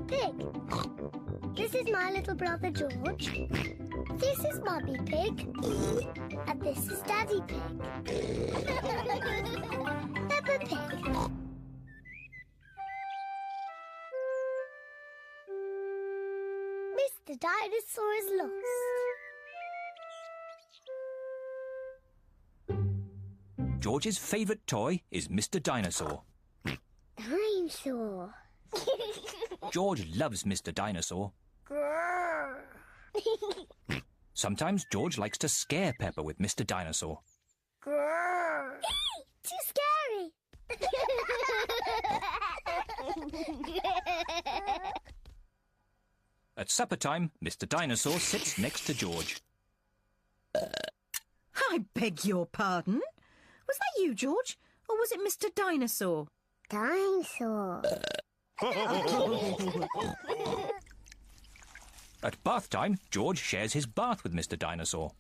Pig. This is my little brother George. This is Mummy Pig. And this is Daddy Pig. Peppa Pig. Mr. Dinosaur is lost. George's favourite toy is Mr. Dinosaur. Dinosaur. George loves Mr. Dinosaur. Sometimes George likes to scare Peppa with Mr. Dinosaur. Too scary. At supper time, Mr. Dinosaur sits next to George. I beg your pardon? Was that you, George? Or was it Mr. Dinosaur? Dinosaur. At bath time, George shares his bath with Mr. Dinosaur.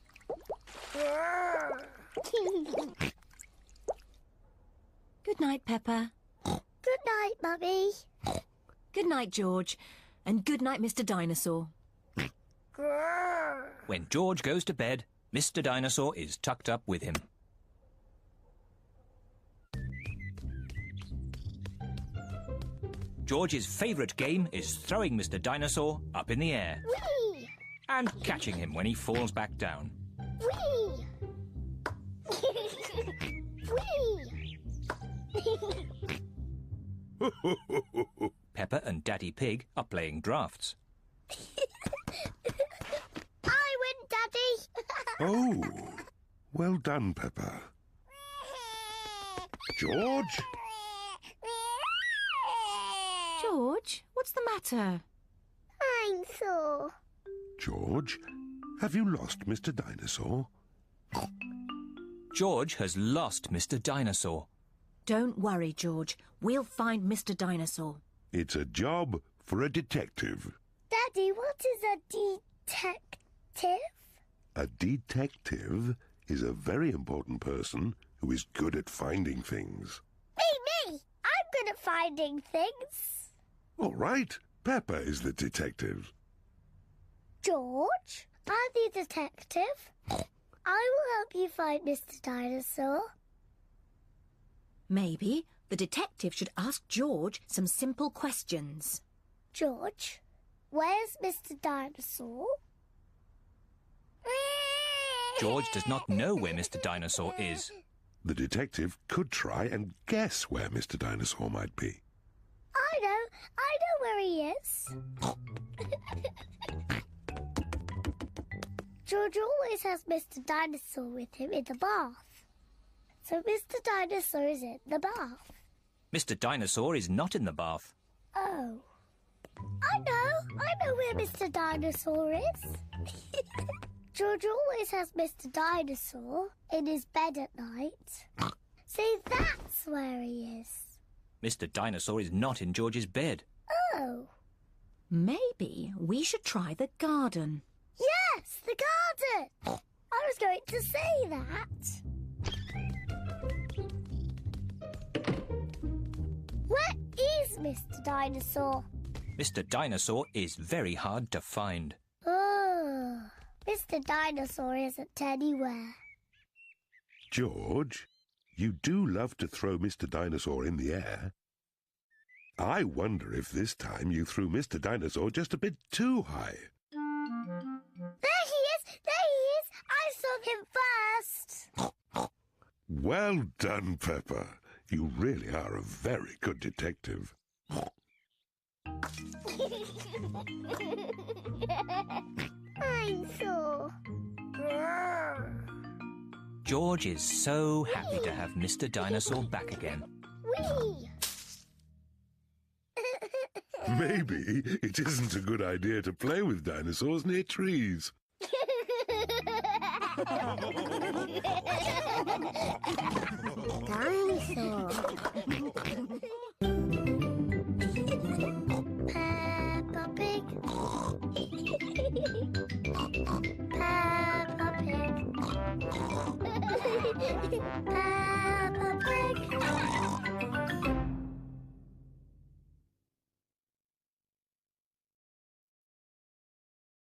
Good night, Peppa. Good night, Mummy. Good night, George. And good night, Mr. Dinosaur. When George goes to bed, Mr. Dinosaur is tucked up with him. George's favourite game is throwing Mr. Dinosaur up in the air Whee! and catching him when he falls back down. Whee! Whee! Peppa and Daddy Pig are playing drafts. I win, Daddy. Oh, well done, Peppa. George? George, what's the matter? Dinosaur. George, have you lost Mr. Dinosaur? George has lost Mr. Dinosaur. Don't worry, George. We'll find Mr. Dinosaur. It's a job for a detective. Daddy, what is a detective? A detective is a very important person who is good at finding things. Me! I'm good at finding things. All right, Peppa is the detective. George, I'm the detective. I will help you find Mr. Dinosaur. Maybe the detective should ask George some simple questions. George, where's Mr. Dinosaur? George does not know where Mr. Dinosaur is. The detective could try and guess where Mr. Dinosaur might be. I know where he is. George always has Mr. Dinosaur with him in the bath. So Mr. Dinosaur is in the bath. Mr. Dinosaur is not in the bath. Oh. I know where Mr. Dinosaur is. George always has Mr. Dinosaur in his bed at night. See, that's where he is. Mr. Dinosaur is not in George's bed. Oh. Maybe we should try the garden. Yes, the garden. I was going to say that. Where is Mr. Dinosaur? Mr. Dinosaur is very hard to find. Oh, Mr. Dinosaur isn't anywhere. George, you do love to throw Mr. Dinosaur in the air. I wonder if this time you threw Mr. Dinosaur just a bit too high. There he is! I saw him first! Well done, Peppa. You really are a very good detective. Dinosaur. George is so happy to have Mr. Dinosaur back again. Whee! Maybe it isn't a good idea to play with dinosaurs near trees. Dinosaur.